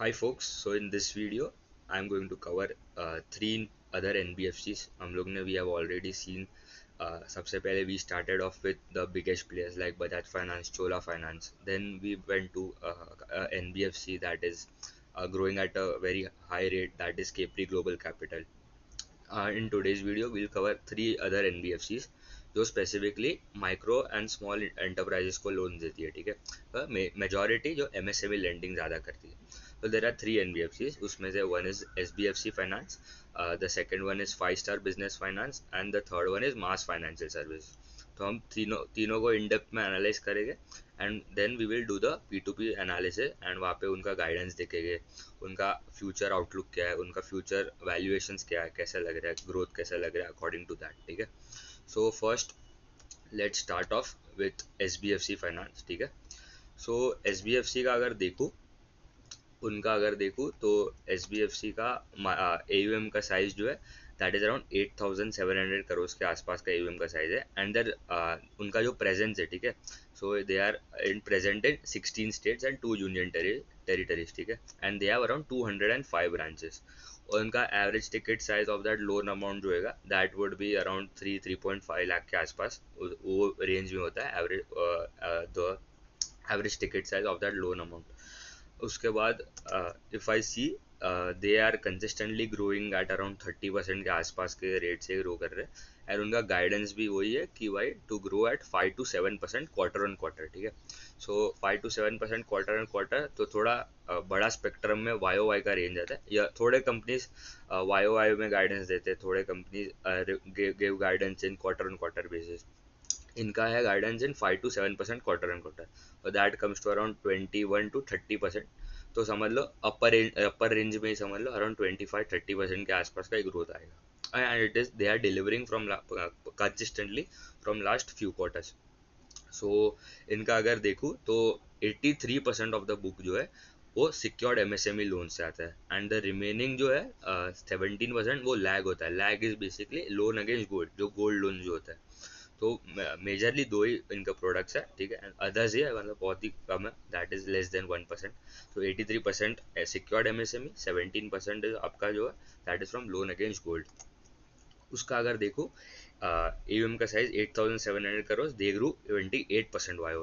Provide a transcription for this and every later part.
Hi folks, so in this video I'm going to cover three other NBFCs. हम लोग ने we have already seen सबसे पहले we started off with the biggest players like Bajaj Finance, Chola Finance. Then we went to NBFC that is growing at a very high rate, that is Capri Global Capital. In today's video we'll cover three other NBFCs जो specifically micro and small enterprises को loan देती है, ठीक है। Majority जो MSME lending ज़्यादा करती है। तो देर आर थ्री एनबीएफसीज, उसमें से one is SBFC finance, the second one is five star business finance and the third one is mass financial service. तो हम तीनों तीनों को इन डेप्थ में एनालाइज करेंगे and then we will do the P2P analysis एंड वहाँ पे उनका गाइडेंस देखेंगे, उनका फ्यूचर आउटलुक क्या है, उनका फ्यूचर वैल्यूएशंस क्या है, कैसा लग रहा है, ग्रोथ कैसा लग रहा है अकॉर्डिंग टू दैट, ठीक है। So first let's start off with SBFC finance, ठीक है। सो एसबीएफसी का अगर देखूँ तो एच डी एफ सी का AUM का साइज जो है दैट इज अराउंड 8,700 करोड़ के आसपास का AUM का साइज है एंड दर उनका जो प्रेजेंस है, ठीक है। So they are in present in 16 states and 2 union territories, ठीक है। And they have around 205 branches और उनका average ticket size of that loan amount जो है that would be around 3.5 lakh के आसपास, वो रेंज में होता है average the average ticket size of that loan amount. उसके बाद if I see they are consistently growing at around 30% के आसपास के रेट से ग्रो कर रहे हैं एंड उनका गाइडेंस भी वही है कि भाई to grow at 5 to 7% quarter on quarter, ठीक है। So 5 to 7% quarter on quarter तो थोड़ा बड़ा स्पेक्ट्रम में वाई का रेंज आता है, या थोड़े कंपनीज वाई में गाइडेंस देते हैं, थोड़े companies give guidance in quarter on quarter basis. इनका है guidance in 5 to 7% quarter and quarter और that comes to around 21 to 30%। तो समझ लो अपर रेंज में ही समझ लो अराउंड 25-30% के आसपास का ग्रोथ आएगा and it is they are delivering from consistently from last few quarters. So इनका अगर देखूँ तो 83% ऑफ द बुक जो है वो सिक्योर्ड एमएसएमई लोन से आता है एंड द रिमेनिंग जो है 17% वो लैग होता है। Lag is basically loan against gold, जो गोल्ड लोन जो होता है। तो मेजरली दो ही इनका प्रोडक्ट्स है, ठीक है। अदर्स ही है मतलब बहुत ही कम है, दैट इज लेस देन 1%। तो 83% सिक्योर्ड एमएसएमई, 17% आपका जो है that is from loan against gold. उसका अगर देखो AUM का size 8,700 crore, they grew 28% Y.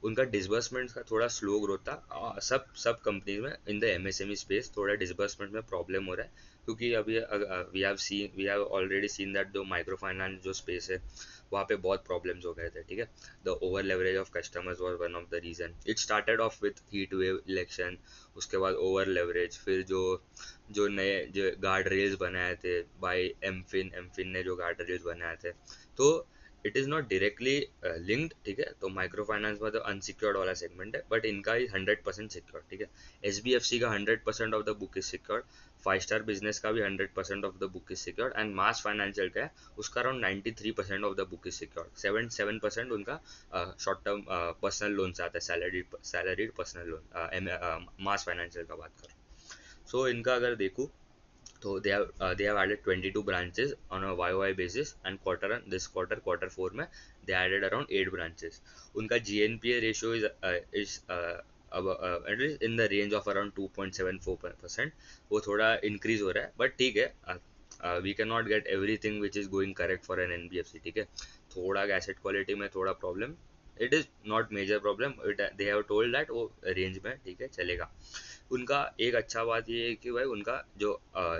उनका डिसबर्समेंट का थोड़ा स्लो ग्रोथ था। सब कंपनीज में इन द एमएसएमई स्पेस थोड़ा डिसबर्समेंट में प्रॉब्लम हो रहा है क्योंकि अभी we have already seen that जो माइक्रो फाइनेंस जो स्पेस है वहाँ पे बहुत प्रॉब्लम्स हो गए थे, ठीक है। The over leverage of customers was one of the reason. It started off with heat wave election, उसके बाद ओवर लेवरेज, फिर जो जो नए जो गार्ड रेल्स बनाए थे बाय एमफिन ने जो गार्ड रेल्स बनाए थे, तो it is not directly linked, ठीक है। तो माइक्रो फाइनेंस में तो अनसिक्योर्ड वाला सेगमेंट है बट इनका ही 100% सिक्योर, ठीक है। एसबीएफसी का 100% of the book is secured, five star business का भी 100% of the book is secured and mass financial का है उसका around 93% of the book is secured. 7% उनका शॉर्ट टर्म पर्सनल लोन से आता है, सैलरीड पर्सनल लोन। मास फाइनेंशियल का बात करो सो इनका अगर देखूँ तो they have added 22 branches on a YOY basis and quarter 4 में they added around 8 branches. उनका GNPA ratio is at least in the range of around 2.74%। वो थोड़ा increase हो रहा है but ठीक है। We cannot get everything which is going correct for an NBFC, ठीक है। थोड़ा asset quality में थोड़ा problem, it is not major problem, they have told that वो range में ठीक है चलेगा। उनका एक अच्छा बात ये है कि भाई उनका जो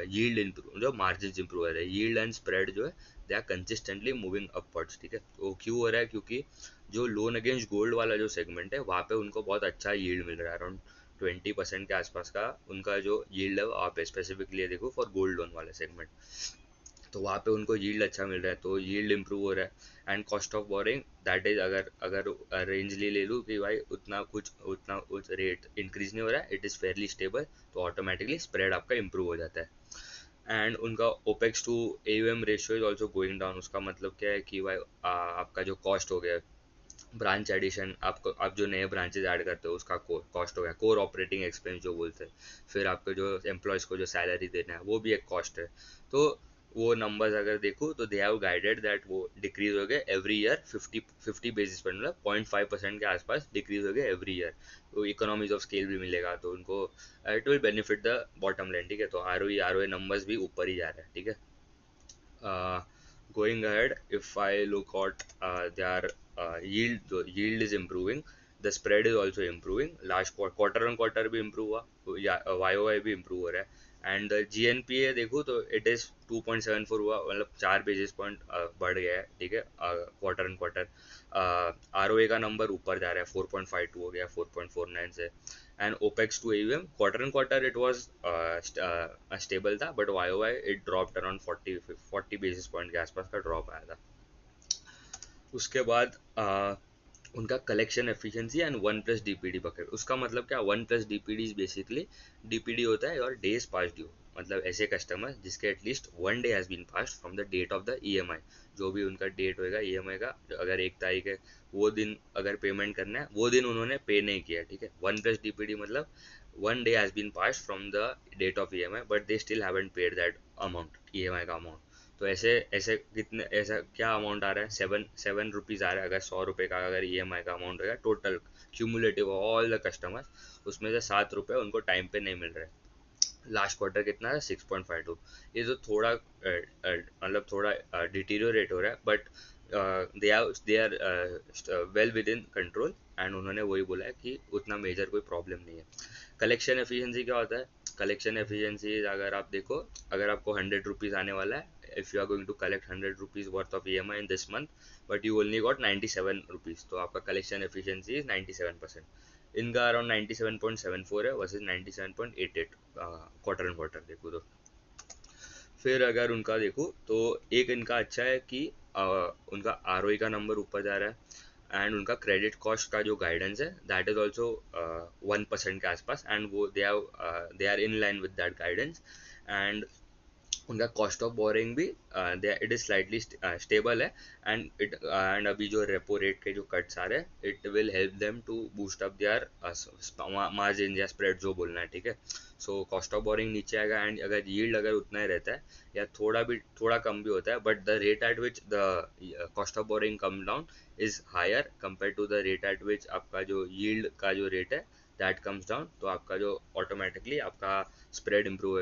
यील्ड इम्प्रूव, जो मार्जिन इम्प्रूव हो रहा है, यील्ड एंड स्प्रेड जो है they are consistently moving upwards, ठीक है। तो क्यों हो रहा है, क्योंकि जो लोन अगेंस्ट गोल्ड वाला जो सेगमेंट है वहाँ पे उनको बहुत अच्छा यील्ड मिल रहा है, अराउंड 20% के आसपास का उनका जो यील्ड है वहाँ पे स्पेसिफिकली देखो फॉर गोल्ड लोन वाले सेगमेंट। तो वहाँ पे उनको यील्ड अच्छा मिल रहा है, तो यील्ड इम्प्रूव हो रहा है and cost of boring that is अगर अगर रेंजली ले लूँ कि भाई उतना कुछ रेट इंक्रीज नहीं हो रहा है, इट इज़ फेयरली स्टेबल, तो ऑटोमेटिकली स्प्रेड आपका इम्प्रूव हो जाता है। एंड उनका opex to AUM ratio is also going down. उसका मतलब क्या है कि भाई आपका जो कॉस्ट हो गया ब्रांच एडिशन, आपको आप जो नए ब्रांचेज ऐड करते हो उसका कॉस्ट हो गया, कोर ऑपरेटिंग एक्सपेंस जो बोलते हैं, फिर आपको जो एम्प्लॉयज़ को जो सैलरी देना है वो भी एक कॉस्ट है। तो वो नंबर्स अगर देखो तो दे हैव गाइडेड दैट वो डिक्रीज हो गए एवरी ईयर 50 बेसिस पॉइंट, मतलब 0.5% के आसपास डिक्रीज हो गए एवरी ईयर। तो इकोनॉमीज ऑफ स्केल भी मिलेगा तो उनको it will benefit the bottom line, ठीक है। तो आर ओ ए नंबर्स भी ऊपर ही जा रहे हैं, ठीक है। Going ahead, if I look at their yield, the yield is improving, the spread is also improving. Last quarter on quarter भी improve हुआ, या YOY भी improve हो रहा है। एंड GNPA देखो तो इट इज 2.74 हुआ, मतलब 4 बेसिस पॉइंट बढ़ गया है, ठीक है, क्वार्टर एंड क्वार्टर। ROA का नंबर ऊपर जा रहा है, 4.52 हो गया 4.49 से। And opex to AUM quarter and quarter it was stable था, but YOY it dropped around 40 basis point के आसपास का ड्रॉप आया था। उसके बाद उनका collection efficiency and 1+DPD bucket. उसका मतलब क्या, 1+DPD बेसिकली, DPD होता है और डेज पास्ट ड्यू, मतलब ऐसे कस्टमर जिसके at least 1 day has been past from the date of the EMI। जो भी उनका डेट होएगा EMI का, अगर 1 तारीख है, वो दिन अगर पेमेंट करना है, वो दिन उन्होंने पे नहीं किया, ठीक है। 1+DPD मतलब 1 day has been past from the date of EMI but they still haven't paid that amount, EMI का अमाउंट। तो ऐसे ऐसे कितने, ऐसा क्या अमाउंट आ रहा है, 7 रुपीज़ आ रहा है। अगर 100 रुपये का अगर EMI का अमाउंट होगा total cumulative all the customers, उसमें से 7 रुपये उनको टाइम पे नहीं मिल रहा है। लास्ट क्वार्टर कितना है, 6.52। ये तो थोड़ा मतलब थोड़ा डिटीरियोरेट हो रहा है, but they are well within control. And उन्होंने वही बोला है कि उतना मेजर कोई प्रॉब्लम नहीं है। कलेक्शन एफिशिएंसी क्या होता है, कलेक्शन एफिशिएंसी अगर आप देखो, अगर आपको 100 रुपीज़ आने वाला है, if you are going to collect 100 rupees worth of EMI in this month, but you only got 97 rupees, तो आपका कलेक्शन एफिशिएंसी इज 97%। इनका अराउंड 97.74 है वर्सेज 97.88 क्वार्टर एंड क्वार्टर देखो तो। फिर अगर उनका देखो तो एक इनका अच्छा है कि उनका ROE का नंबर ऊपर जा रहा है, एंड उनका क्रेडिट कॉस्ट का जो गाइडेंस है दैट इज ऑल्सो 1% के आसपास, एंड वो they are in line with that guidance. And उनका कॉस्ट ऑफ बोरिंग भी इट इज स्लाइटली स्टेबल है। एंड अभी जो रेपो रेट के जो कट्स आ रहे हैं, it will help them to boost up their margin या स्प्रेड जो बोलना है, ठीक है। सो कॉस्ट ऑफ बोरिंग नीचे आएगा, एंड अगर यील्ड अगर उतना ही रहता है या थोड़ा कम भी होता है, but the rate at which the cost of borrowing come down is higher compare to the rate at which आपका जो यील्ड का जो रेट है दैट कम्स डाउन, तो आपका जो ऑटोमेटिकली आपका स्प्रेड इंप्रूव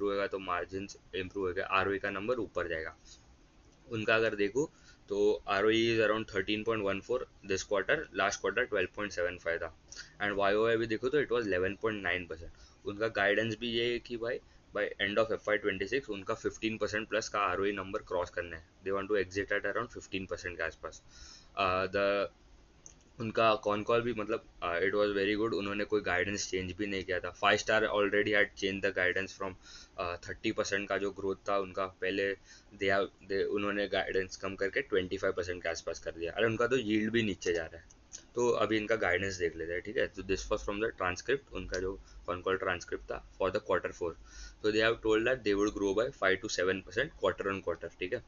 होगा तो मार्जिन इंप्रूव होगा, ROE का नंबर ऊपर जाएगा। उनका अगर देखो तो ROE is around 13.14 this quarter, last quarter 12.75 था। एंड YOY भी देखो तो इट वाज 11.9%। उनका गाइडेंस भी ये है कि भाई बाय एंड ऑफ FY26 उनका 15% प्लस का ROE नंबर क्रॉस करना है। They want to exit at around 15% के आसपास। द उनका कॉन कॉल भी मतलब इट वाज वेरी गुड, उन्होंने कोई गाइडेंस चेंज भी नहीं किया था। 5 star already had change the guidance from 30% का जो ग्रोथ था उनका पहले, उन्होंने गाइडेंस कम करके 25% के आसपास कर दिया। अरे उनका तो यील्ड भी नीचे जा रहा है। तो अभी इनका गाइडेंस देख लेते हैं, ठीक है। तो this was from the transcript, उनका जो कॉन कॉल ट्रांसक्रिप्ट था फॉर द Q4। तो they have told that they would grow by 5 to 7% quarter on quarter, ठीक है।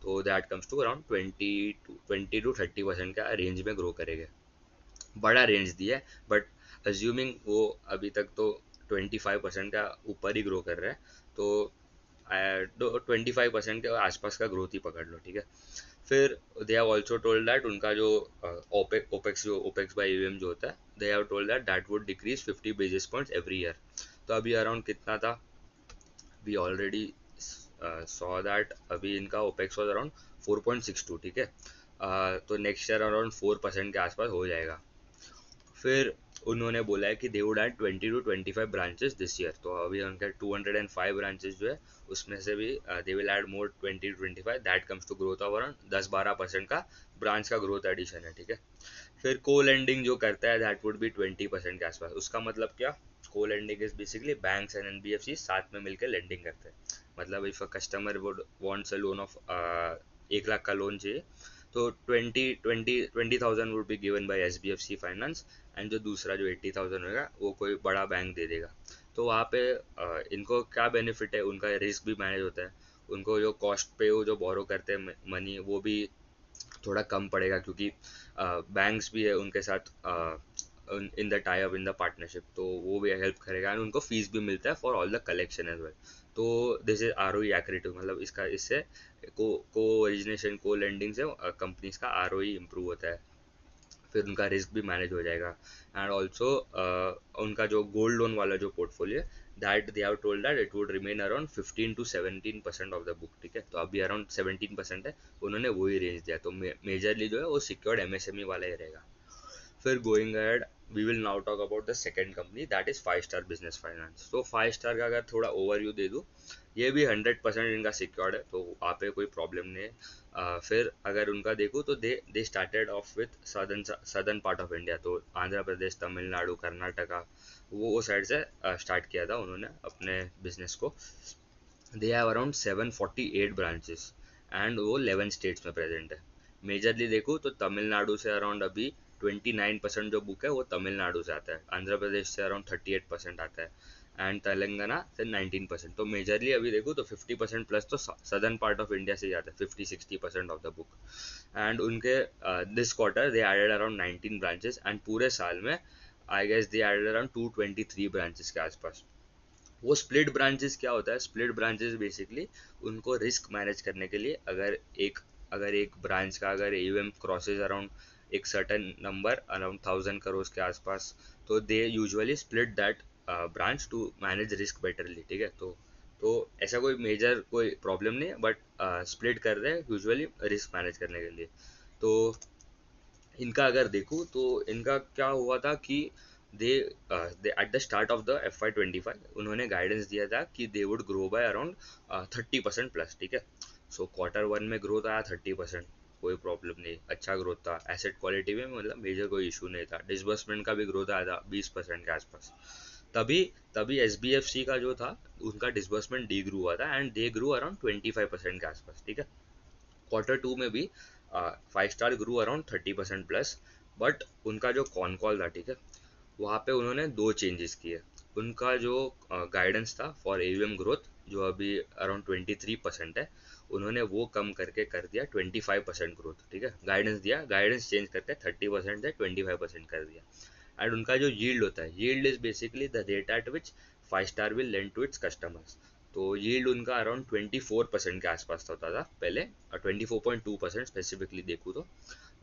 तो that comes to around 20 to 30% का रेंज में ग्रो करेंगे। बड़ा रेंज दिया है, बट अज्यूमिंग वो अभी तक तो 25% का ऊपर ही ग्रो कर रहा है, तो 25% के आसपास का ग्रोथ ही पकड़ लो, ठीक है। फिर they have also told that उनका जो ओपेक्स बाय AUM जो होता है, दे have told that that would decrease 50 basis points every year. तो अभी अराउंड कितना था, वी ऑलरेडी सॉ दैट अभी इनका ओपेक्स वॉज अराउंड 4.62, ठीक है। तो नेक्स्ट ईयर अराउंड 4% के आसपास हो जाएगा। फिर उन्होंने बोला है कि they would add 20 to 25 branches this year. तो अभी उनके 205 ब्रांचेस जो है उसमें से भी they will add more 20 to 25, that comes to growth of around 10-12% का ब्रांच का ग्रोथ एडिशन है, ठीक है। फिर को लेंडिंग जो करता है दैट वुड बी 20% के आसपास। उसका मतलब क्या, को lending is basically banks and NBFC साथ में मिलकर लेंडिंग करते हैं। मतलब if a customer would wants a loan of 1 lakh का लोन चाहिए, तो 20,000 would be given by SBFC finance, and जो दूसरा जो 80,000 होगा वो कोई बड़ा बैंक दे देगा। तो वहाँ पे इनको क्या बेनिफिट है, उनका रिस्क भी मैनेज होता है। उनको जो कॉस्ट पे वो जो बोरो करते हैं मनी, वो भी थोड़ा कम पड़ेगा, क्योंकि बैंक्स भी है उनके साथ in the tie up in the partnership, तो वो भी हेल्प करेगा, एंड उनको फीस भी मिलता है for all the collection as well. तो this is R O accretive, मतलब इसका इससे को ओरिजिनेशन को लेंडिंग से कंपनीज का आर ओ इम्प्रूव होता है, फिर उनका रिस्क भी मैनेज हो जाएगा। एंड ऑल्सो उनका जो गोल्ड लोन वाला जो पोर्टफोलियो है, that they have told that it would remain around 15 to 17% of the book, ठीक है, तो अभी अराउंड 17% है, उन्होंने वही रेंज दिया, तो मेजरली जो है वो सिक्योर्ड एमएसएमई वाला ही रहेगा। फिर going ahead we will now talk about the second company, that is 5 star business finance. तो 5 स्टार का अगर थोड़ा ओवरव्यू दे दूँ, ये भी 100% इनका सिक्योर्ड है, तो वहाँ पे कोई प्रॉब्लम नहीं है। फिर अगर उनका देखूँ तो they started off with southern part of India, तो आंध्र प्रदेश, तमिलनाडु, कर्नाटका, वो साइड से स्टार्ट किया था उन्होंने अपने बिजनेस को। दे हैव अराउंड 748 ब्रांचेस एंड वो 11 स्टेट्स में प्रेजेंट है। मेजरली देखूँ तो तमिलनाडु से अराउंड अभी 29% जो बुक है वो तमिलनाडु से आता है, आंध्र प्रदेश से अराउंड 38% आता है, एंड तेलंगाना से 19%। तो मेजरली अभी देखो तो 50% प्लस तो सदर्न पार्ट ऑफ इंडिया से ही आता है, 50-60% ऑफ द बुक। एंड उनके this quarter they added around 19 branches, and पूरे साल में I guess they added around 223 branches के आसपास। वो स्प्लिट ब्रांचेस क्या होता है, स्प्लिट ब्रांचेस बेसिकली उनको रिस्क मैनेज करने के लिए, अगर एक ब्रांच का अगर एयूएम क्रॉसेज अराउंड एक सर्टेन नंबर अराउंड 1000 करोड़ के आसपास, तो they usually split that branch to manage risk betterly, ठीक है। तो ऐसा कोई मेजर कोई प्रॉब्लम नहीं है, बट स्प्लिट कर रहे हैं यूजुअली रिस्क मैनेज करने के लिए। तो इनका अगर देखूँ तो इनका क्या हुआ था कि they they at the start of the FY25 उन्होंने गाइडेंस दिया था कि they would grow by around 30% plus, ठीक है। सो Q1 में ग्रोथ आया 30%, कोई प्रॉब्लम नहीं, अच्छा ग्रोथ था। एसेट क्वालिटी में मतलब मेजर कोई इशू नहीं था। डिसबर्समेंट का भी ग्रोथ आया था 20% के आसपास। तभी तभी SBFC का जो था उनका डिसबर्समेंट डी ग्रू हुआ था, एंड दे ग्रू अराउंड 25% के आसपास, ठीक है। Q2 में भी 5 star grew around 30% plus, but उनका जो कॉन कॉल था, ठीक है, वहाँ पे उन्होंने दो चेंजेस किए। उनका जो गाइडेंस था फॉर एयूएम ग्रोथ जो अभी अराउंड 23% है, उन्होंने वो कम करके कर दिया 25% ग्रोथ, ठीक है। गाइडेंस दिया, गाइडेंस चेंज करके 30% से 25% कर दिया। एंड उनका जो यील्ड होता है, yield is basically the rate at which 5 star will lend to its customers. तो यील्ड उनका अराउंड 24% के आसपास होता था पहले, और 24.2% स्पेसिफिकली देखूँ तो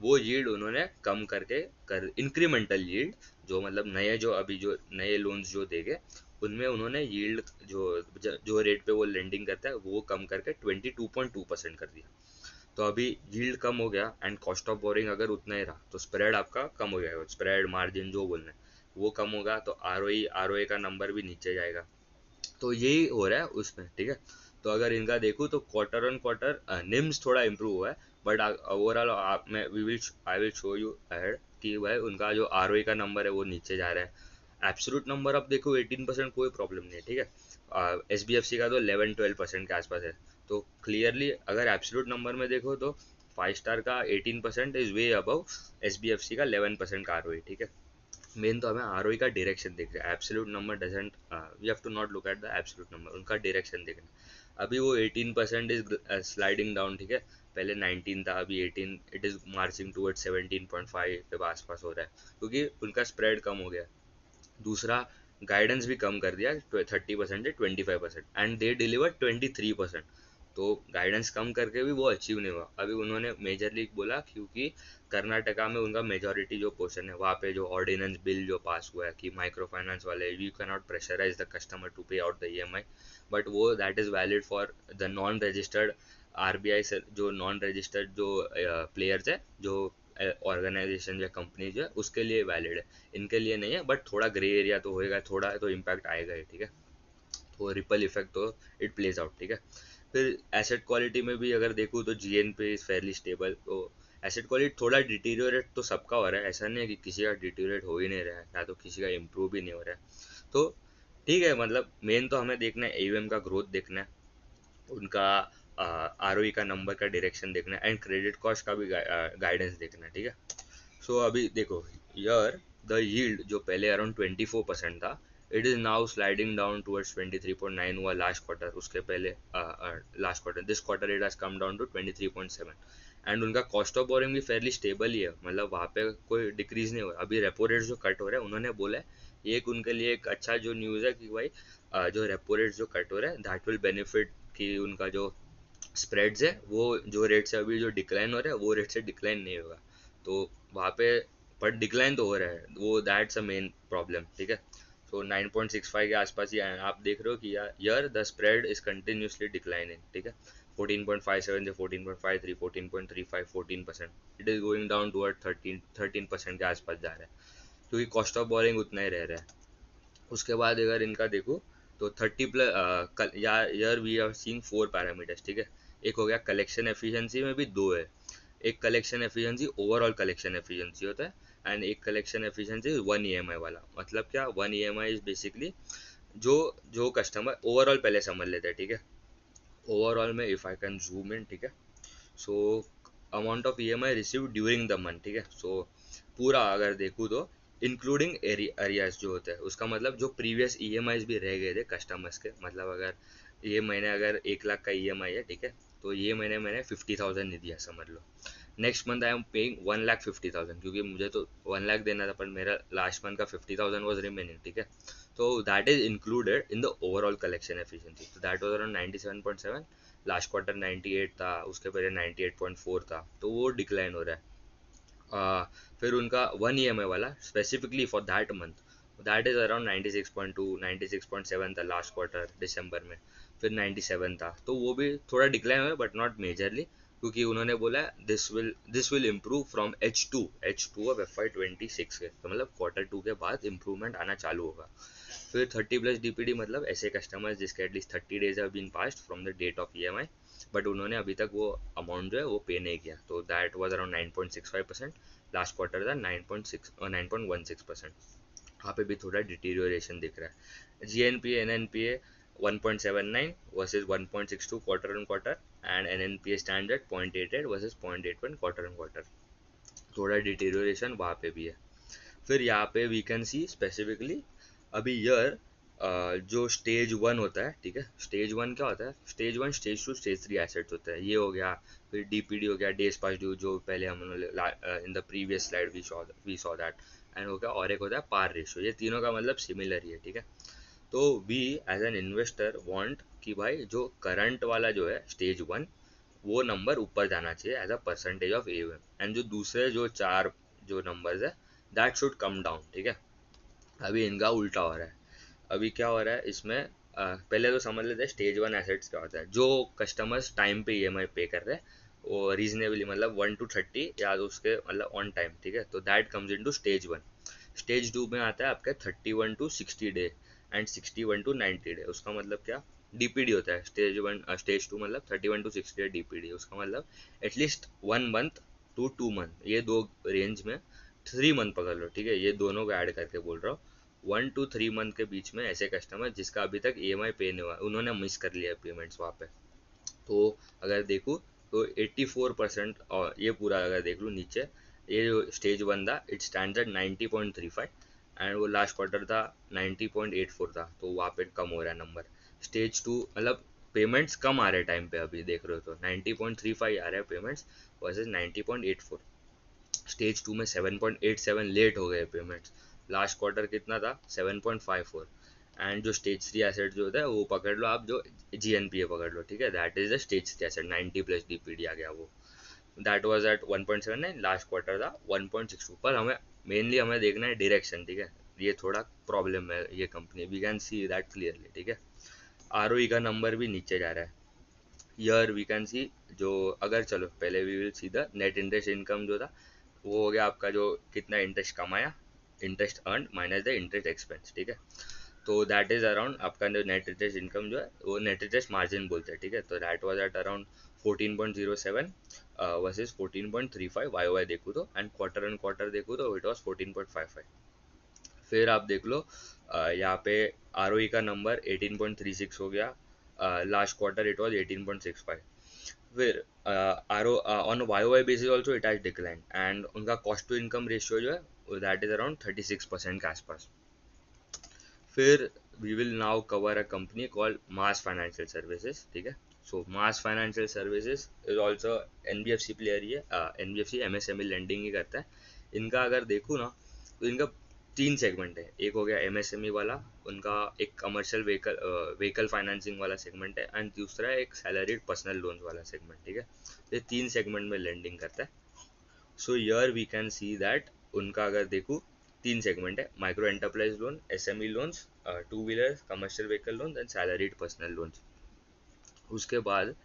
वो यील्ड उन्होंने कम करके कर इंक्रीमेंटल यील्ड, जो मतलब नए जो अभी जो नए लोन्स जो देंगे उनमें उन्होंने यील्ड जो रेट पे वो लेंडिंग करता है वो कम करके 22.2% कर दिया। तो अभी यील्ड कम हो गया एंड कॉस्ट ऑफ बोरिंग अगर उतना ही रहा तो स्प्रेड आपका कम हो जाएगा, स्प्रेड मार्जिन जो बोलना है वो कम होगा, तो आरओई का नंबर भी नीचे जाएगा। तो यही हो रहा है उसमें, ठीक है। तो अगर इनका देखूँ तो Q1 निम्स थोड़ा इम्प्रूव हुआ है, बट ओवरऑल मैं I will show you ahead कि भाई उनका जो आरओई का नंबर है वो नीचे जा रहा है। एब्सोल्यूट नंबर अब देखो 18% कोई प्रॉब्लम नहीं है, ठीक है। SBFC का तो 11-12% के आसपास है। तो क्लियरली अगर एब्सोल्यूट नंबर में देखो तो 5 स्टार का 18% इज वे अबव SBFC का 11% का आरओई, ठीक है। मेन तो हमें आरओई का डायरेक्शन देख रहा है, absolute number doesn't, we have to not look at the absolute number, उनका डायरेक्शन देखना है। अभी वो 18% इज स्लाइडिंग डाउन, ठीक है। पहले 19 था, अभी 18, इट इज मार्चिंग टूवर्ड्स 17.5 के आसपास हो रहा है, क्योंकि उनका स्प्रेड कम हो गया। दूसरा, गाइडेंस भी कम कर दिया 30% से 25%, एंड दे डिलीवर 23%। तो गाइडेंस कम करके भी वो अचीव नहीं हुआ। अभी उन्होंने मेजरली बोला क्योंकि कर्नाटका में उनका मेजोरिटी जो पोर्शन है वहाँ पे जो ऑर्डिनेंस बिल जो पास हुआ है कि माइक्रो फाइनेंस वाले you can not pressurise the customer to pay out the EMI, but वो that is valid for the non registered RBI से, जो नॉन रजिस्टर्ड जो प्लेयर्स है, जो ऑर्गेनाइजेशन या कंपनीज है उसके लिए वैलिड है, इनके लिए नहीं है। बट थोड़ा ग्रे एरिया तो होएगा, थोड़ा तो इम्पैक्ट आएगा ही, ठीक है। तो रिपल इफेक्ट तो इट प्लेज आउट, ठीक है। फिर एसेट क्वालिटी में भी अगर देखूँ तो GNP इज़ फेयरली स्टेबल। तो एसेट क्वालिटी थोड़ा डिटीरियोरेट तो सबका हो रहा है, ऐसा नहीं है कि किसी का डिटीरियोरेट हो ही नहीं रहा है या तो किसी का इम्प्रूव भी नहीं हो रहा है। तो ठीक है, मतलब मेन तो हमें देखना है AUM का ग्रोथ देखना है, उनका ROE का नंबर का डायरेक्शन देखना है, एंड क्रेडिट कॉस्ट का भी गाइडेंस देखना है, ठीक है। सो अभी देखो ईयर द यील्ड जो पहले अराउंड 24% था, it is now sliding down towards 23.9 हुआ लास्ट क्वार्टर, उसके पहले last quarter, this quarter it has come down to 23.7। And उनका कॉस्ट ऑफ बोरिंग भी फेयरली स्टेबल ही है, मतलब वहाँ पे कोई डिक्रीज नहीं हो रहा। अभी रेपो रेट जो कट हो रहा है उन्होंने बोला है एक उनके लिए एक अच्छा जो न्यूज़ है कि भाई जो रेपो रेट जो कट हो रहा है दैट विल बेनिफिट, कि उनका जो स्प्रेड्स है वो जो रेट से अभी जो डिक्लाइन हो रहा है वो रेट से डिक्लाइन नहीं होगा। तो वहाँ पे पर डिक्लाइन तो हो रहा है, वो दैट्स अ मेन प्रॉब्लम, ठीक है। सो 9.65 के आसपास ही आप देख रहे हो कि यार the spread is continuously declining, ठीक है। 14.57 से 14.53, 14.35, 14%, it is going down toward 13% के आसपास जा रहा है, क्योंकि कॉस्ट ऑफ बोरिंग उतना ही रह रहा है। उसके बाद अगर इनका देखो तो 30 प्लस यार वी आर सीइंग 4 पैरामीटर्स, ठीक है। एक हो गया कलेक्शन एफिशिएंसी, में भी दो है। एक collection efficiency overall collection efficiency होता है, एंड एक कलेक्शन एफिशिएंसी वन ईएमआई वाला। मतलब क्या, वन ईएमआई इज बेसिकली जो जो कस्टमर ओवरऑल पहले समझ लेते हैं, ठीक है। ओवरऑल में if I can zoom in, ठीक है। So amount of EMI receive during the month, ठीक है। सो पूरा अगर देखूँ तो इंक्लूडिंग एरियाज जो होता है, उसका मतलब जो प्रीवियस ईएमआईज भी रह गए थे कस्टमर्स के, मतलब अगर ये महीने अगर 1 लाख का ईएमआई है, ठीक है, तो ये महीने मैंने 50,000 नहीं दिया समझ लो। Next month I am paying 1,50,000, क्योंकि मुझे तो 1 लाख देना था, पर मेरा लास्ट मंथ का 50,000 वॉज रिमेनिंग, ठीक है। तो that is included in the overall collection efficiency, तो that was around 97.7। Last quarter 98 था, उसके पहले 98.4 था, तो वो डिक्लाइन हो रहा है। फिर उनका वन ईएमआई वाला specifically for that month, that is around 96.2, 96.7 था लास्ट क्वार्टर दिसंबर में। फिर 97 था, तो वो भी थोड़ा डिक्लाइन हुआ बट नॉट मेजरली, क्योंकि उन्होंने बोला this will improve from H2 of FY26 के, तो मतलब Q2 के बाद इम्प्रूवमेंट आना चालू होगा। फिर 30 प्लस डीपीडी, मतलब ऐसे कस्टमर्स जिसके at least 30 days have been passed from the date of EMI, but उन्होंने अभी तक वो अमाउंट जो है वो पे नहीं किया, तो that was around 9.65%। Last quarter था 9.16% वहाँ पे भी थोड़ा डिटीरियोरेशन दिख रहा है। GNPA NNPA 1.79 versus 1.62 quarter on quarter, and NNPA standard 0.88 versus 0.81 quarter on quarter, थोड़ा डिटीरियोरेशन वहाँ पे भी है। फिर यहाँ पे वी कैन सी स्पेसिफिकली अभी ईयर जो स्टेज वन होता है, ठीक है। स्टेज वन क्या होता है, stage one, stage two, stage three assets होता है, ये हो गया। फिर डीपीडी हो गया, डेज पास ड्यू, जो पहले हम in the previous slide we saw that, and हो गया, और एक होता है पार रेशियो। ये तीनों का मतलब सिमिलर ही है, ठीक है। तो we as an investor want कि भाई जो करंट वाला जो है स्टेज वन, वो नंबर ऊपर जाना चाहिए as a percentage of AUM, and जो दूसरे जो चार जो नंबर्स है दैट शुड कम डाउन, ठीक है। अभी इनका उल्टा हो रहा है। अभी क्या हो रहा है इसमें, पहले तो समझ लेते हैं स्टेज वन एसेट्स क्या होता है। जो कस्टमर्स टाइम पे ईएमआई पे कर रहे हैं वो रीजनेबली, मतलब 1 to 30 या तो उसके मतलब ऑन टाइम, ठीक है, तो that comes into stage one. Stage two में आता है आपके 31 to 60 day and 61 to 90 day. उसका मतलब क्या, डीपीडी होता है स्टेज वन, स्टेज टू मतलब 31 to 60 डे डीपीडी। उसका मतलब एटलीस्ट 1 मंथ to 2 मंथ, ये दो रेंज में, 3 मंथ पकड़ लो, ठीक है, ये दोनों को ऐड करके बोल रहा हूँ। 1 to 3 मंथ के बीच में ऐसे कस्टमर जिसका अभी तक ईएमआई पे नहीं हुआ, उन्होंने मिस कर लिया पेमेंट्स वहाँ पे। तो अगर देखूँ तो 84%, और ये पूरा अगर देख लूँ नीचे, ये जो स्टेज वन था इट स्टैंड एट 90.35, एंड वो लास्ट क्वार्टर था 90.84 था, तो वहाँ पे कम हो रहा है नंबर। स्टेज टू मतलब पेमेंट्स कम आ रहे टाइम पे, अभी देख रहे हो तो 90.35 आ रहे हैं पेमेंट्स वर्सेज 90.84। स्टेज टू में 7.87 लेट हो गए पेमेंट्स। लास्ट क्वार्टर कितना था, 7.54। एंड जो स्टेज थ्री एसेट जो होता है वो पकड़ लो आप, जो जीएनपीए पकड़ लो, ठीक है, that is the stage three asset, 90 plus DPD आ गया वो। That was at 1.79, last quarter था 1.62। पर हमें मेनली हमें देखना है डायरेक्शन, ठीक है। ये थोड़ा प्रॉब्लम है ये company, we can see that clearly, ठीक है। आरओई का नंबर भी नीचे जा रहा है। ईयर वी कैन सी, जो अगर चलो पहले we will see the net interest income जो था, वो हो गया आपका जो कितना इंटरेस्ट कमाया, interest earn minus the interest expense, ठीक है। तो दैट इज अराउंड आपका जो नेट इंटरेस्ट इनकम जो है वो नेट इंटरेस्ट मार्जिन बोलते हैं, ठीक है। तो that was at around 14.07 versus 14.35 Y Y देखूँ तो, एंड क्वार्टर एंड क्वार्टर देखूँ तो इट वॉज 14.55। फिर आप देख लो यहाँ पे आर का नंबर 18.36 हो गया, लास्ट क्वार्टर इट वॉज 18.65। फिर R O on Y Y basis also it has decline, and उनका कॉस्ट टू इनकम रेशियो जो है दैट इज अराउंड 36% के आसपास। फिर we will now cover a company called MAS financial services, ठीक है। So MAS financial services is also NBFC player ही है, एनबीएफसी एमएसएमई लेंडिंग ही करता है। इनका अगर देखूँ ना तो इनका तीन सेगमेंट है, एक हो गया एमएसएमई वाला, उनका एक कमर्शियल व्हीकल फाइनेंसिंग वाला सेगमेंट है, एंड दूसरा एक सैलरीड पर्सनल लोन्स वाला सेगमेंट, ठीक है। ये तीन सेगमेंट में लेंडिंग करता है। सो यर वी कैन सी दैट उनका अगर देखूँ तीन सेगमेंट है, micro enterprise loan, SME loans, two wheeler commercial vehicle loan and salaried personal loans. उसके बाद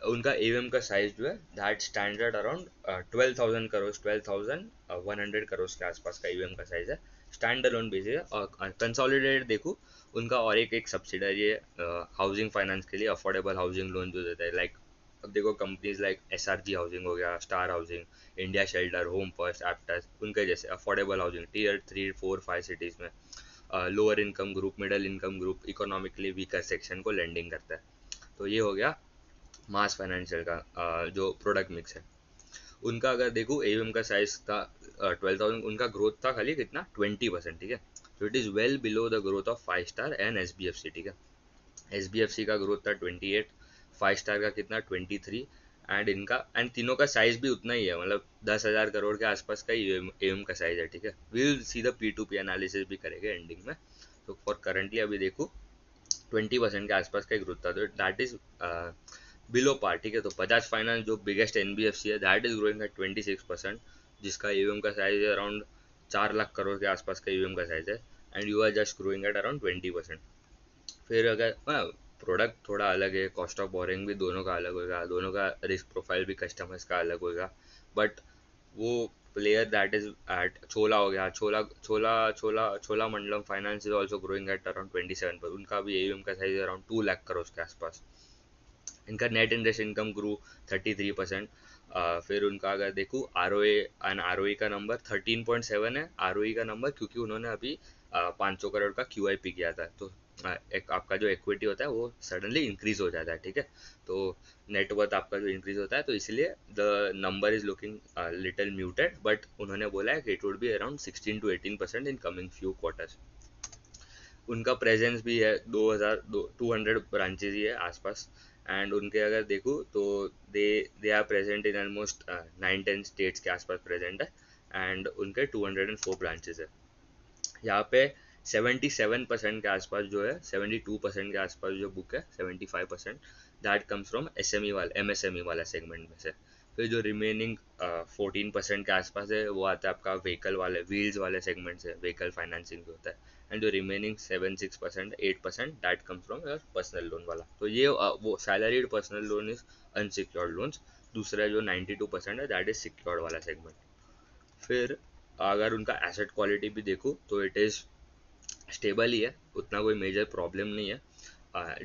उनका एवीएम का साइज जो है that standard around 12,000 crore, 12,100 crore के आसपास का एवीएम का साइज है, स्टैंड अलोन बेसिस है। और कंसोलिडेटेड देखूँ उनका और एक सब्सिडरी है हाउसिंग फाइनेंस के लिए, अफोर्डेबल हाउसिंग लोन जो देता है, लाइक अब देखो कंपनीज लाइक एसआरजी हाउसिंग हो गया, star housing, India shelter, home first, Aptus, उनके जैसे अफोर्डेबल हाउसिंग टीयर 3, 4, 5 सिटीज़ में lower income group, middle income group, economically weaker section को लेंडिंग करता है। तो ये हो गया मास फाइनेंशियल का जो प्रोडक्ट मिक्स है। उनका अगर देखो एवीएम का साइज था 12,000, उनका ग्रोथ था खाली कितना 20%, ठीक है। तो it is well below the growth of 5 star and SBFC, ठीक है। एसबीएफसी का ग्रोथ था 28, 5 स्टार का कितना 23, एंड इनका एंड तीनों का साइज भी उतना ही है, मतलब 10,000 करोड़ के आसपास का ही एवीएम का साइज है, ठीक है। We will see the P2P analysis भी करेंगे एंडिंग में। तो फॉर करंटली अभी देखो 20% के आसपास का ग्रोथ था, तो दैट इज बिलो पार, ठीक है। तो बजाज फाइनेंस जो बिगेस्ट एनबीएफसी है दैट इज ग्रोइंग एट 26%, जिसका ईवीएम का साइज है अराउंड 4 लाख करोड़ के आसपास का ईवीएम का साइज है, and you are just growing at around 20%। फिर अगर प्रोडक्ट थोड़ा अलग है, कॉस्ट ऑफ बोरिंग भी दोनों का अलग होगा, दोनों का रिस्क प्रोफाइल भी कस्टमर्स का अलग होगा, बट वो प्लेयर दैट इज एट छोला हो गया, छोला Chola Chola Cholamandalam finance is also growing at around 27 पर, उनका भी एवीएम का साइज अराउंड 2 लाख करोड़ के आसपास। इनका नेट इंटरेस्ट इनकम ग्रू 33%। फिर उनका अगर देखूँ R O and R O का नंबर 13.7 है, आर ओ का नंबर, क्योंकि उन्होंने अभी 500 करोड़ का QIP किया था, तो एक आपका जो इक्विटी होता है वो सडनली इंक्रीज हो जाता है, ठीक है। तो नेटवर्थ आपका जो इंक्रीज होता है, तो इसलिए the number is looking little muted, but उन्होंने बोला है कि it would be around 16 to 18% in coming few quarters. उनका प्रेजेंस भी है 200 ब्रांचेज ही है आसपास, एंड उनके अगर देखूँ तो they they are present in almost 9-10 states के आसपास प्रेजेंट है, एंड उनके 204 ब्रांचेज है यहाँ पे। 77% के आसपास जो है, 72% के आसपास जो बुक है, 75% दैट कम्स फ्रॉम एसएमई वाला एमएसएमई वाला सेगमेंट में से। फिर जो रिमेनिंग 14% के आसपास है वो आता है आपका व्हीकल वाले व्हील्स वाले सेगमेंट से, व्हीकल फाइनेंसिंग जो होता है, एंड जो remaining 7-6% 8% that comes from your personal loan वाला। तो ये वो salaried personal loan is unsecured loans. दूसरा जो 92% है दैट इज सिक्योर्ड वाला सेगमेंट। फिर अगर उनका एसेट क्वालिटी भी देखो तो इट इज़ स्टेबल ही है, उतना कोई मेजर प्रॉब्लम नहीं है।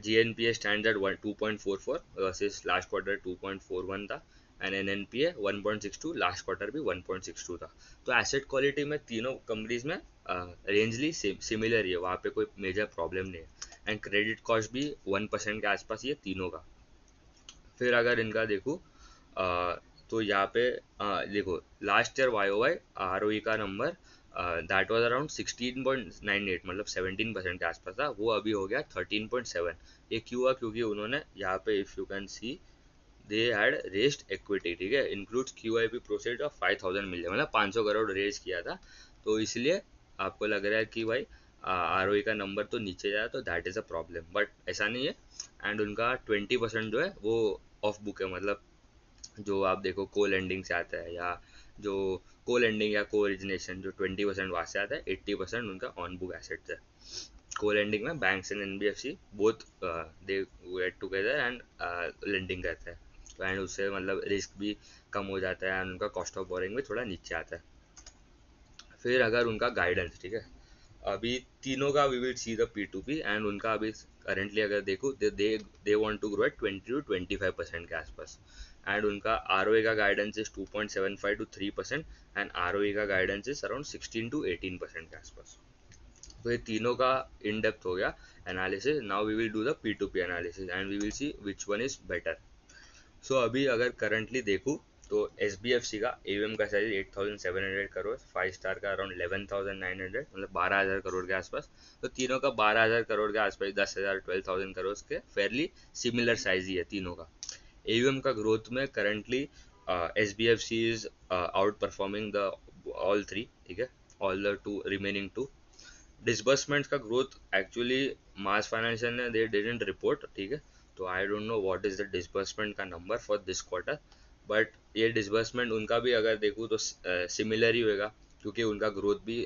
GNPA stand at 2.44 versus last quarter 2.41 था, एंड NNPA 1.62, लास्ट क्वार्टर भी 1.62 था। तो एसेट क्वालिटी में तीनों कंपनीज में रेंजली सिमिलर ही है, वहाँ पे कोई मेजर प्रॉब्लम नहीं है, एंड क्रेडिट कॉस्ट भी 1% के आसपास ये तीनों का। फिर अगर इनका देखूँ तो यहाँ पे देखो लास्ट ईयर YOY ROE का नंबर दैट वाज अराउंड 16.98, मतलब 17% के आसपास था, वो अभी हो गया 13.7। ये क्यों हुआ? क्योंकि उन्होंने यहाँ पे if you can see they had raised equity, ठीक है, includes QIP proceed of 5,000 million, मतलब 500 करोड़ रेज किया था। तो इसलिए आपको लग रहा है कि भाई ROE का नंबर तो नीचे जाए, तो that is a problem, but ऐसा नहीं है। एंड उनका 20% जो है वो ऑफ बुक है, मतलब जो आप देखो को लेंडिंग से आता है, या जो को लेंडिंग या को ओरिजिनेशन जो 20% वहाँ से आता है, 80% उनका ऑन बुक एसेट्स है। को लेंडिंग में banks and NBFC both they get together and lending करते हैं, तो एंड उससे मतलब रिस्क भी कम हो जाता है, एंड उनका कॉस्ट ऑफ बोरिंग भी थोड़ा नीचे आता है। फिर अगर उनका गाइडेंस, ठीक है, अभी तीनों का we will see the P2P, and उनका अभी करेंटली अगर देखो they want to grow at 20 to 25% के आसपास, एंड उनका ROA का guidance is 2.75 to 3%, and ROE का गाइडेंस इज अराउंड 16 to 18% के आसपास। तो ये तीनों का इन डेप्थ हो गया analysis. Now we will do the P2P analysis and we will see which one is better. So अभी अगर करंटली देखूँ तो SBFC का एवीएम का साइज 8,700 करोड़, 5 स्टार का अराउंड 11,900, मतलब 12,000 करोड़ के आसपास। तो तीनों का 12,000 करोड़ के आसपास, 10,000 12,000 करोड़ के फेयरली सिमिलर साइज ही है तीनों का। एवीएम का ग्रोथ में currently SBFC is out performing the all three, ठीक है। All the two remaining two. Disbursements का ग्रोथ एक्चुअली मास फाइनेंशियल ने दे डिडंट रिपोर्ट, ठीक है, तो I don't know what is the disbursement का number for this quarter, but ये disbursement उनका भी अगर देखूँ तो सिमिलर ही होगा, क्योंकि उनका ग्रोथ भी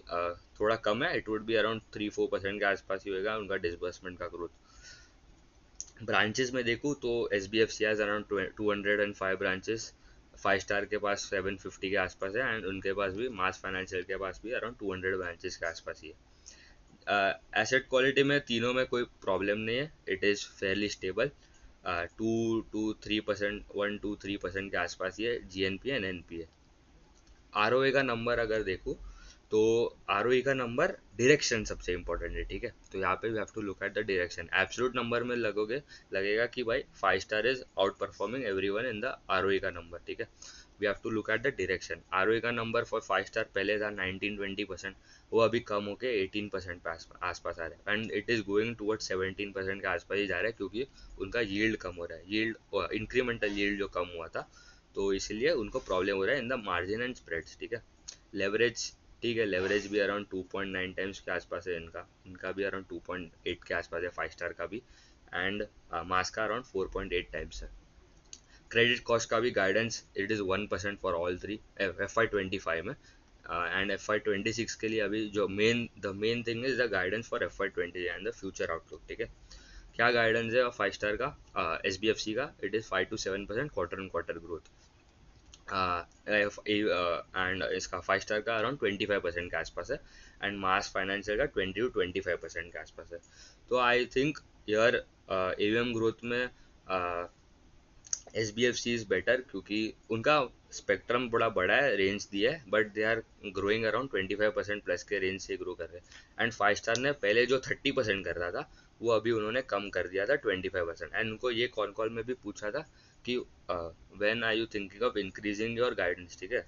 थोड़ा कम है, इट वुड बी अराउंड 3-4% के आसपास ही होगा उनका डिसबर्समेंट का ग्रोथ। ब्रांचेस में देखूँ तो S B F C has around 205 branches, 5 star के पास 750 के आसपास है, एंड उनके पास भी मास फाइनेंशियल के पास भी अराउंड 200 ब्रांचेस के आसपास ही है। एसेट क्वालिटी में तीनों में कोई प्रॉब्लम नहीं है, it is fairly stable, 2 to 3%, 1 to 3% के आसपास ही है G N P and N P A. R का नंबर अगर देखूँ तो आर का नंबर डायरेक्शन सबसे इंपॉर्टेंट है, ठीक है, तो यहाँ पे we have to look at the direction. Absolute number में लगेगा कि भाई 5 star is out performing everyone in the R का नंबर, ठीक है। We have to look at the direction. R का नंबर फॉर 5 स्टार पहले था 19-20%, वो अभी कम होके 18% पे आसपास आ रहा है, and it is going toward 17% के आसपास ही जा रहा है, क्योंकि उनका यील्ड कम हो रहा है, यील्ड इंक्रीमेंटल यील्ड जो कम हुआ था, तो इसलिए उनको प्रॉब्लम हो रहा है in the margin and spreads, ठीक है। लेवरेज, ठीक है, लेवरेज भी अराउंड 2.9 टाइम्स के आसपास है इनका, इनका भी अराउंड 2.8 के आसपास है 5 स्टार का भी, एंड मास का अराउंड 4.8 टाइम्स है। क्रेडिट कॉस्ट का भी guidance it is 1% for all three FY25 में, एंड FY26 के लिए अभी जो main thing is the guidance for FY20 and the future outlook, ठीक है। क्या गाइडेंस है 5 स्टार का, एस बी एफ सी का, it is 5 to 7% quarter on quarter growth, and इसका 5 स्टार का अराउंड 25% के आसपास है, एंड मास फाइनेंशियल का 20 to 25% के आसपास है। तो आई थिंक यार ए ग्रोथ में S B F C is better, क्योंकि उनका स्पेक्ट्रम बड़ा बड़ा है, रेंज दिया है, but they are growing around 25% plus के रेंज से ग्रो कर रहे हैं, एंड 5 स्टार ने पहले जो 30% कर रहा था वो अभी उन्होंने कम कर दिया था 25%, एंड उनको ये कॉन कॉल में भी पूछा था कि when are you thinking of increasing your guidance, ठीक है,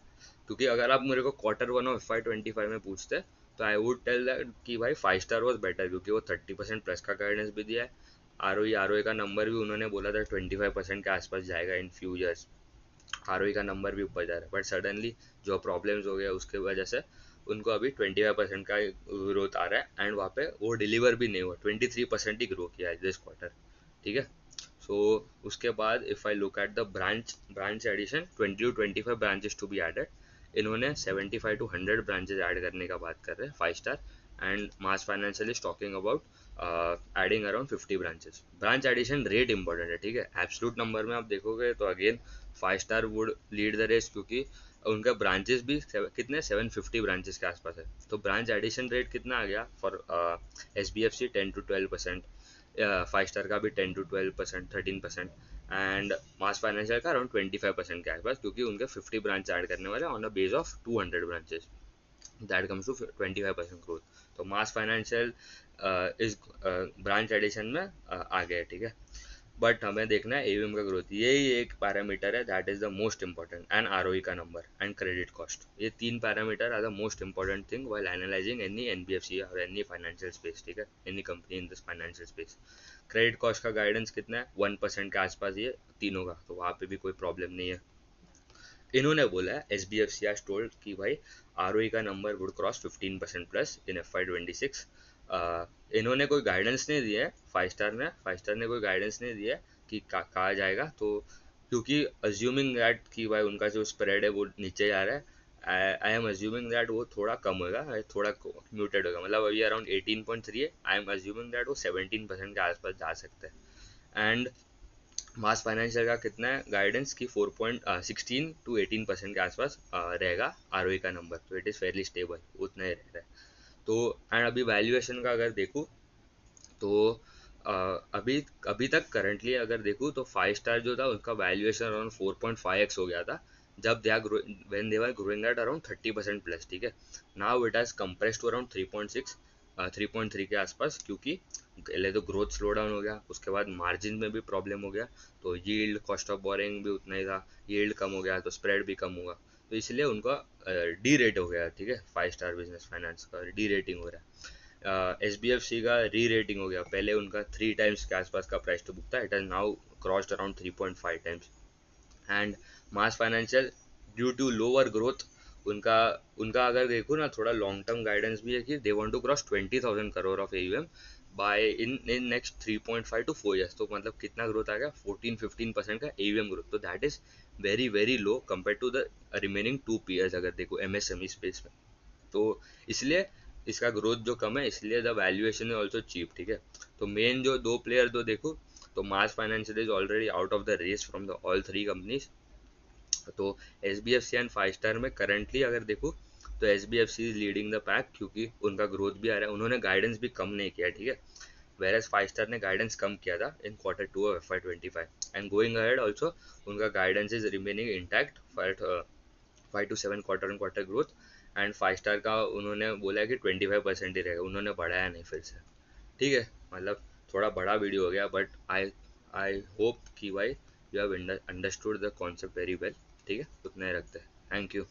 क्योंकि अगर आप मेरे को Q1 ऑफ FY25 में पूछते तो आई वुड टेल दैट कि भाई 5 स्टार वॉज बेटर, क्योंकि वो 30% प्लस का गाइडेंस भी दिया है, आर का नंबर भी उन्होंने बोला था 25% के आसपास जाएगा इन फ्यू ईयर्स, आर का नंबर भी ऊपर जा रहा है, बट सडनली जो प्रॉब्लम्स हो गया उसके वजह से उनको अभी 25% का ग्रोथ आ रहा है, एंड वहाँ पे वो डिलीवर भी नहीं हुआ, 23% ही ग्रो किया है दिस क्वार्टर, ठीक है। सो उसके बाद if I look at the branch addition, 20 to 25 branches to be added, इन्होंने 75 to 100 ब्रांचेस ऐड करने का बात कर रहे हैं 5 star, and mass financial is talking about adding around 50 branches. Branch addition rate important है, ठीक है, एब्सोल्यूट नंबर में आप देखोगे तो again 5 star would lead the race, क्योंकि उनका ब्रांचेस भी कितने 750 ब्रांचेस के आसपास है, तो ब्रांच एडिशन रेट कितना आ गया for S B F C 10 to 12%, 5 star का भी 10 to 12%, 13%, एंड मास फाइनेंशियल का अराउंड 25% के आसपास, क्योंकि उनके 50 ब्रांच ऐड करने वाले on the base of 200 branches, that comes to 25% growth. तो मास फाइनेंशियल इस ब्रांच एडिशन में आ गया, ठीक है, बट हमें देखना है एवीएम का ग्रोथ, यही एक पैरामीटर है that is the most important, and ROE का नंबर एंड क्रेडिट कॉस्ट, ये तीन parameter are the most important thing while analysing any NBFC और एनी फाइनेंशियल स्पेस, ठीक है, any company in this financial space. Credit cost का guidance कितना है 1% के आसपास ही है तीनों का, तो वहाँ पे भी कोई प्रॉब्लम नहीं है। इन्होंने बोला है S B F C has told कि भाई आर का number would cross 15% plus in FY26। इन्होंने कोई गाइडेंस नहीं दिया है, 5 स्टार ने कोई गाइडेंस नहीं दिया है कि कहा जाएगा, तो क्योंकि अज्यूमिंग दैट कि भाई उनका जो स्प्रेड है वो नीचे जा रहा है, आई एम अज्यूमिंग दैट वो थोड़ा कम होगा, थोड़ा म्यूटेड होगा, मतलब अभी अराउंड 18.3 है, आई एम अज्यूमिंग दैट वो 17% के आसपास जा सकता है, एंड मास फाइनेंशियल का कितना है गाइडेंस की 4.16 to 18% के आसपास रहेगा आर का नंबर, तो इट इज़ फेयरली स्टेबल, उतना ही रह रहा है। तो एंड अभी वैल्यूएशन का अगर देखूँ तो अभी अभी तक करंटली अगर देखूँ तो 5 स्टार जो था उसका वैल्यूएशन अराउंड 4.5x हो गया था जब they are when they are growing at around 30% plus, ठीक है। Now it has compressed to around 3.6 3.3 के आसपास, क्योंकि पहले तो ग्रोथ स्लो डाउन हो गया, उसके बाद मार्जिन में भी प्रॉब्लम हो गया, तो यील्ड कॉस्ट ऑफ बोरिंग भी उतना ही था, यील्ड कम हो गया तो स्प्रेड भी कम होगा, तो इसलिए उनका डी रेट हो गया, ठीक है, 5 स्टार बिजनेस फाइनेंस का डी रेटिंग हो रहा है। एस बी एफ सी का री रेटिंग हो गया, पहले उनका 3 टाइम्स के आसपास का प्राइस टू बुक था, it has now crossed around 3.5 times, and mass financial due to lower growth उनका उनका अगर देखो ना थोड़ा लॉन्ग टर्म गाइडेंस भी है कि they want to cross 20,000 crore of AUM by in next 3.5 to 4 years। तो मतलब कितना ग्रोथ आ गया, 14-15% का AUM ग्रोथ। तो that is very very low compare to the remaining two peers अगर देखो MSME स्पेस में। तो इसलिए इसका ग्रोथ जो कम है, इसलिए the valuation is also cheap, ठीक है। तो मेन जो दो प्लेयर दो देखो, तो मास financial is already out of the race from the all three companies. तो SBFC एंड 5 स्टार में करंटली अगर देखो तो SBFC is leading the pack, क्योंकि उनका ग्रोथ भी आ रहा है, उन्होंने गाइडेंस भी कम नहीं किया, ठीक है। वेरएज 5 स्टार ने गाइडेंस कम किया था इन Q2 ऑफ FY25, and going ahead also उनका guidance is remaining intact for 5 to 7 quarter on quarter growth. And 5 star का उन्होंने बोला है कि 25% ही रहेगा, उन्होंने बढ़ाया नहीं फिर से, ठीक है। मतलब थोड़ा बड़ा वीडियो हो गया, बट आई होप कि भाई you have understood the concept very well, ठीक है। उतना ही रखते हैं, थैंक यू।